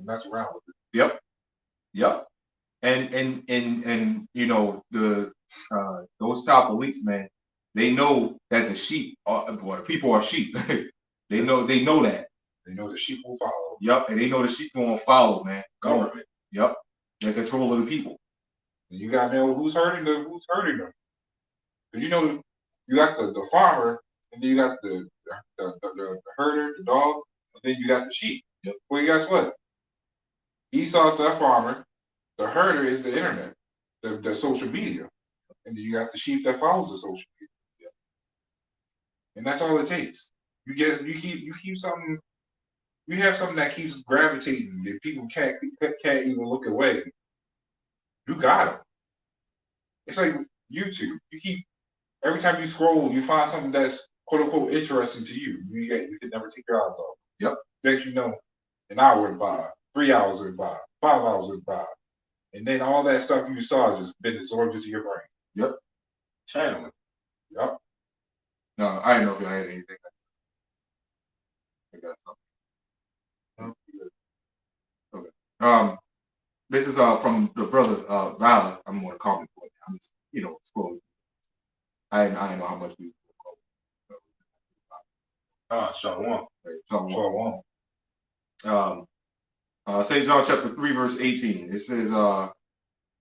mess around with it. Yep. And those top elites, man, they know that the sheep the people are sheep. they know that. They know the sheep will follow. Yep, and they know the sheep won't follow, man. Government. Yep. They're control of the people. And you got to know who's hurting them. Because you got the farmer and then you got the herder, the dog, and then you got the sheep. Well, guess what? Esau's the farmer, the herder is the internet, the social media, and then you got the sheep that follows the social media, and that's all it takes. You keep something. You have something that keeps gravitating that people can't even look away. You got them. It's like YouTube. You keep every time you scroll, you find something that's quote unquote interesting to you. You can never take your eyes off. Yep. Next you know, an hour went by, 3 hours went by, 5 hours went by, and then all that stuff you saw just been absorbed into your brain. Yep. Channeling. Yep. No, I didn't know if I had anything. I got something. Okay. This is from the brother Valor. I'm gonna comment for it. I'm just scrolling. I didn't know how much we Shalom. Shalom. St. John chapter 3, verse 18. It says,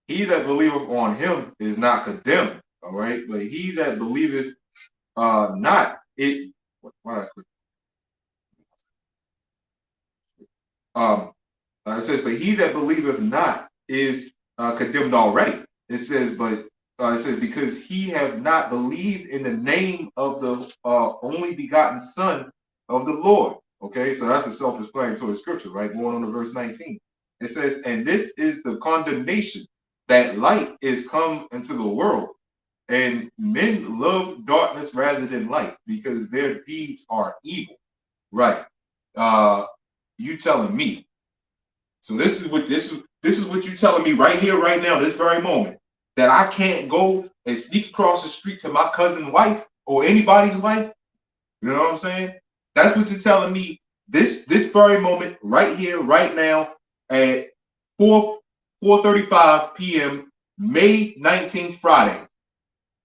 he that believeth on him is not condemned. All right, but he that believeth not, it it says, but he that believeth not is condemned already. It says, but it says, because he have not believed in the name of the only begotten Son of the Lord. Okay, so that's a self-explanatory scripture, right? Going on to verse 19. It says, and this is the condemnation, that light is come into the world, and men love darkness rather than light, because their deeds are evil. Right. You telling me. So this is what you telling me right here, right now, this very moment, that I can't go and sneak across the street to my cousin's wife or anybody's wife. You know what I'm saying? That's what you're telling me this very moment, right here, right now, at 4:35 p.m. May 19th, Friday.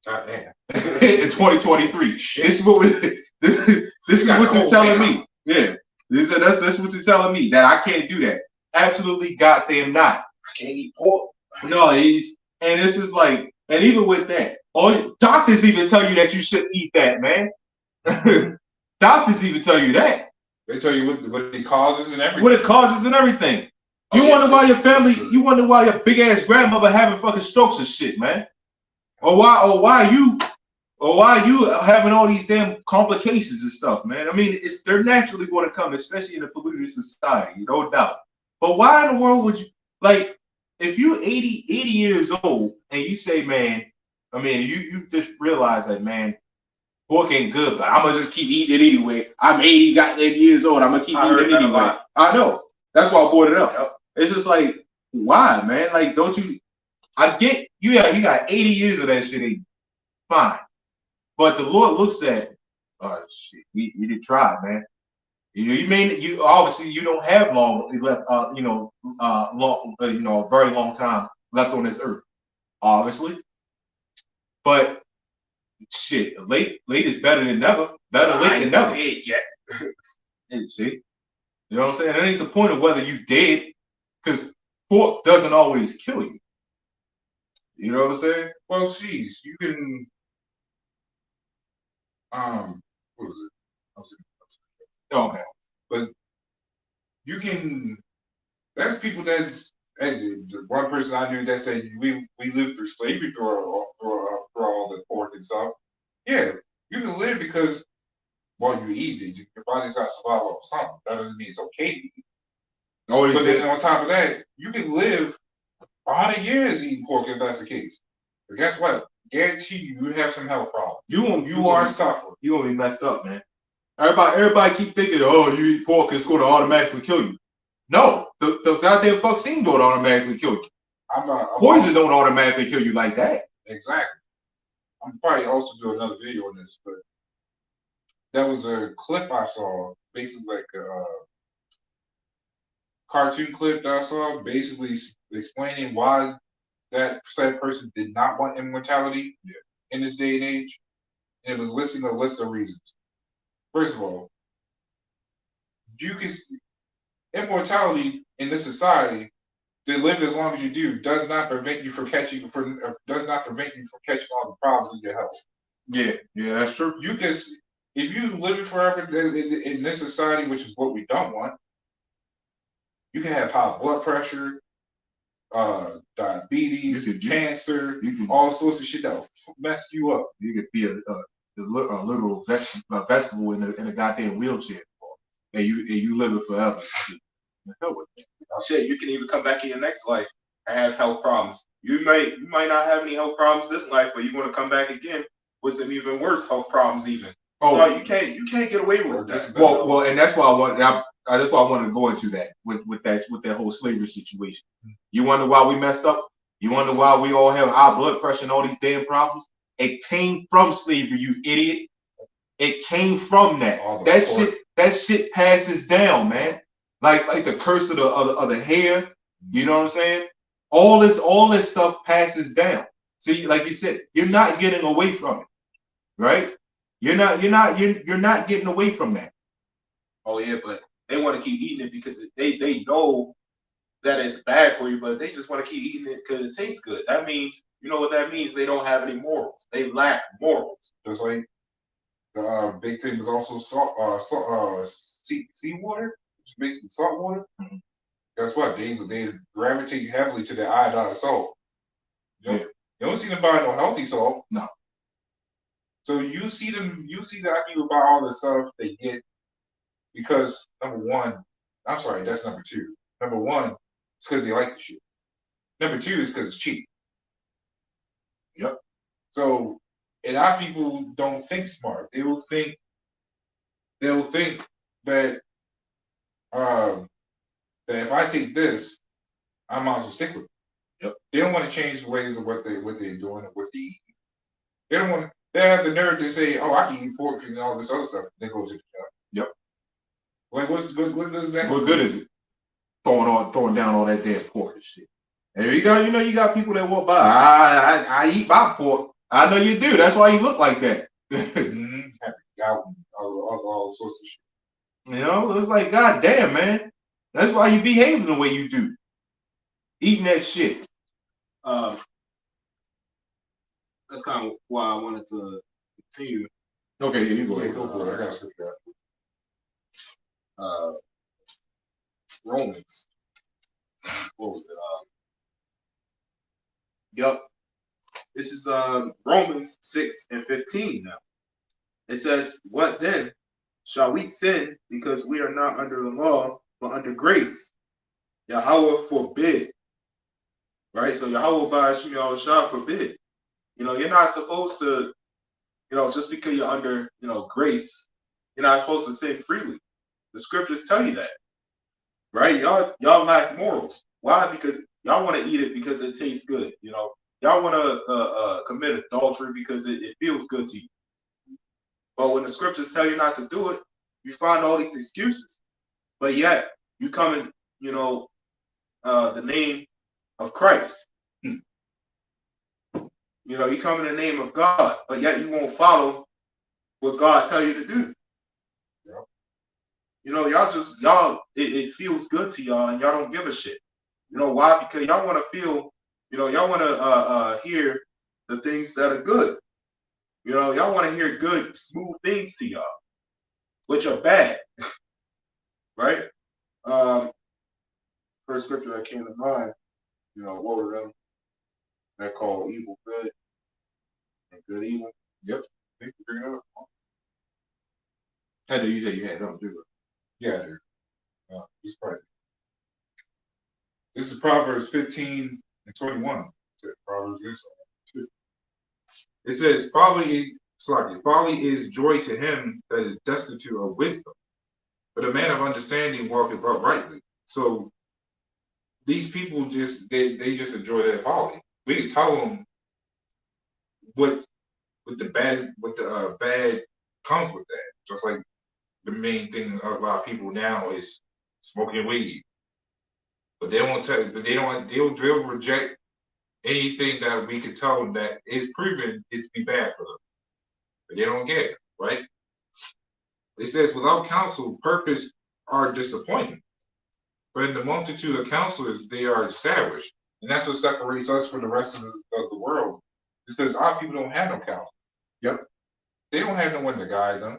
God damn. It's 2023. This is what you're telling me. Yeah. That's what you're telling me, that I can't do that. Absolutely goddamn not. I can't eat pork. No, and this is like, and even with that, doctors even tell you that you shouldn't eat that, man. Doctors even tell you that. They tell you what it causes and everything. What it causes and everything. You wonder why your big ass grandmother having fucking strokes and shit, man. Or why you having all these damn complications and stuff, man. I mean, they're naturally going to come, especially in a polluted society, no doubt. But why in the world would you, like, if you're 80 years old and you say, man, I mean, you just realize that, man, pork ain't good, but I'm gonna just keep eating it anyway. I'm 80 goddamn years old. I'm gonna keep eating it anyway. I know. That's why I brought it up. Yep. It's just like, why, man? Like, don't you? I get you got 80 years of that shit in you. Fine. But the Lord looks at, shit, we did try, man. You obviously you don't have long left, a very long time left on this earth, obviously. But shit, late is better than never. Better late than never. Yet. See, you know what I'm saying? That ain't the point of whether you dead, because pork doesn't always kill you. You know what I'm saying? Well, geez, you can. What was it? Okay. But you can. There's people that's. One person I knew that said we lived through slavery through all the pork and stuff. Yeah, you can live because while you eat it, your body's got to survive off something. That doesn't mean it's okay to eat. But then on top of that, you can live 100 years eating pork if that's the case. But guess what? Guarantee you have some health problems. You are suffering. You gonna be messed up, man. Everybody keep thinking, oh, you eat pork, it's gonna automatically kill you. No, the goddamn vaccine don't automatically kill you. Poison don't automatically kill you like that. Exactly. I'm probably also do another video on this, but that was a clip I saw, basically like a cartoon clip that I saw, basically explaining why that said person did not want immortality in this day and age. And it was listing a list of reasons. First of all, immortality in this society, to live as long as you do, does not prevent you from catching all the problems in your health. Yeah, that's true. You can if you live forever in this society, which is what we don't want, you can have high blood pressure, diabetes, cancer, all sorts of shit that will mess you up. You could be a little vegetable in a goddamn wheelchair, and you live it forever. Shit, you can even come back in your next life and have health problems. You might not have any health problems this life, but you're going to come back again with some even worse health problems. Even no, you can't get away with that. Well, and that's why that's why I wanted to go into that with that whole slavery situation. You wonder why we messed up? You wonder why we all have high blood pressure and all these damn problems? It came from slavery, you idiot. It came from that. That shit passes down, man. Like the curse of the hair. You know what I'm saying? All this stuff passes down. See, like you said, you're not getting away from it, right? You're not getting away from that. Oh yeah, but they want to keep eating it because they know that it's bad for you, but they just want to keep eating it because it tastes good. That means, you know what that means? They don't have any morals. They lack morals. Just like the big thing is also seawater, which is basically salt water. Mm-hmm. Guess what? They gravitate heavily to the iodized salt. You don't see them buy no healthy salt. No. So you see the people buy all the stuff they get because number one, I'm sorry, that's number two. Number one, it's because they like the shit. Number two is because it's cheap. Yep. So a lot of people don't think smart. They will think that that if I take this, I might as well stick with it. Yep. They don't want to change the ways of what they're doing and what they eat. They don't want. They have the nerve to say, "Oh, I can eat pork and all this other stuff." They go to the shop. Yep. Like, what's good? What does that? What good is it? Throwing down all that damn pork and shit. And you got people that walk by. I eat my pork. I know you do. That's why you look like that. All sorts of shit. You know, it's like, God damn, man. That's why you behaving the way you do. Eating that shit. That's kind of why I wanted to continue. Okay, yeah, you go ahead. Go for it. I got to switch that. Romans. What was it? Yep. This is Romans 6:15 now. It says, "What then? Shall we sin because we are not under the law, but under grace? Yahawah forbid." Right? So Yahawah Bahasham Yahawashi forbid. You know, you're not supposed to, just because you're under, grace, you're not supposed to sin freely. The scriptures tell you that. Right? Y'all lack morals. Why? Because y'all want to eat it because it tastes good. Y'all want to commit adultery because it feels good to you. But when the scriptures tell you not to do it, you find all these excuses. But yet you come in, the name of Christ. You come in the name of God, but yet you won't follow what God tell you to do. Y'all it feels good to y'all and y'all don't give a shit. Why? Because y'all want to feel, y'all want to hear the things that are good. Y'all want to hear good, smooth things to y'all, which are bad. Right? First scripture that came to mind, what were them? That called evil good and good evil. Yep. Thank you for bringing it up. I know you said you had something to do with it. Yeah, dude. It's right. This is Proverbs 15:21. Proverbs is. It says, folly is joy to him that is destitute of wisdom, but a man of understanding walketh uprightly. So these people they just enjoy their folly. We can tell them what the bad comes with that. Just like the main thing of our people now is smoking weed, but they won't tell. But they'll reject anything that we can tell them that is proven it to be bad for them. But they don't get it, right? It says, without counsel, purpose are disappointing. But in the multitude of counselors, they are established. And that's what separates us from the rest of the world. It's because our people don't have no counsel. Yep. They don't have no one to guide them.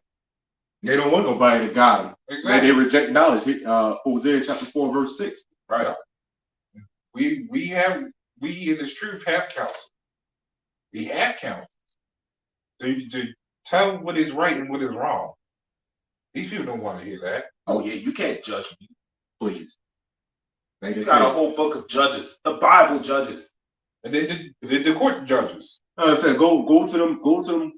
They don't want nobody to guide them. Exactly. They reject knowledge. Hosea chapter 4, verse 6. Right. We in this truth have counsel. We have counsel to tell what is right and what is wrong. These people don't want to hear that. Oh yeah, you can't judge me. Please. Like You got a whole book of judges. The Bible judges. And then the court judges. I said, go to them courthouses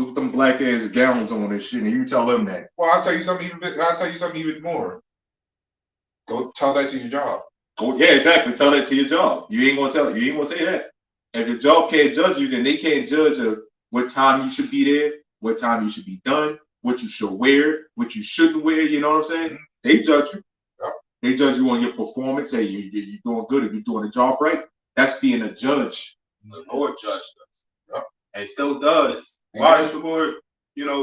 with them black ass gowns on and shit, and you tell them that. Well, I'll tell you something even more. Go tell that to your job. Yeah, exactly. Tell that to your job. You ain't gonna say that. If your job can't judge you, then they can't judge what time you should be there, what time you should be done, what you should wear, what you shouldn't wear. You know what I'm saying? Mm-hmm. They judge you. Yep. They judge you on your performance. Hey, you're doing good. If you're doing the job right, that's being a judge. The Lord judged us. Yep. And still does. Why does the Lord,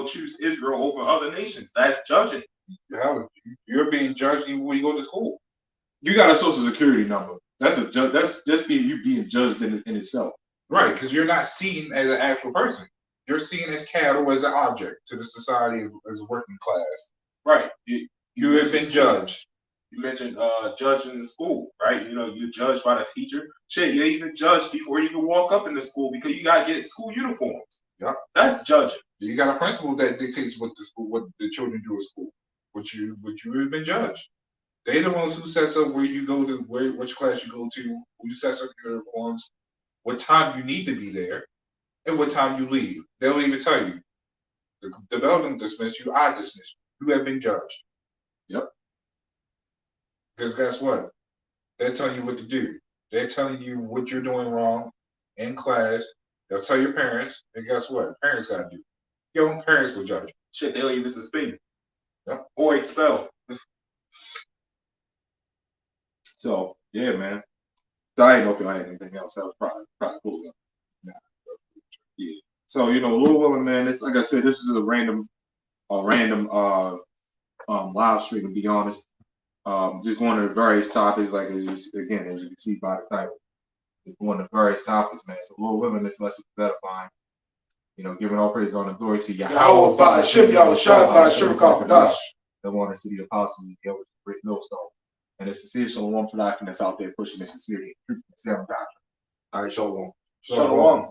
choose Israel over other nations? That's judging. You're being judged even when you go to school. You got a social security number. That's just being judged in itself. Right, because you're not seen as an actual person. You're seen as cattle, as an object to the society as a working class. Right. You have been judged. You mentioned judging in school, right? You're judged by the teacher. Shit, you're even judged before you can walk up in the school because you gotta get school uniforms. Yep. That's judging. You got a principal that dictates what the children do at school. What you have been judged. They're the ones who sets up where you go to, which class you go to, who sets up your uniforms, what time you need to be there, and what time you leave. They'll even tell you. The bell don't dismiss you, I dismiss you. You have been judged. Yep. Because guess what? They're telling you what to do. They're telling you what you're doing wrong in class. They'll tell your parents, and guess what? Parents gotta do. Your own parents will judge you. Shit, they'll even suspend you. Yep. Or expel. So yeah, man. So I didn't know if y'all had anything else. That was probably cool. Nah, yeah. So Lord willing, man. This, like I said, this is a random live stream. To be honest, just going to various topics. Like as you can see by the title, just going to various topics, man. So Lord willing, this lesson is edifying. Giving all praise, honor, and glory to Yahawah Bahasham Yahawashi. The one to see the apostles, the elders, the great millstone. And it's sincere shalom to the that's out there pushing the sincerity and truth and sound doctrine. All right, shalom. Shalom.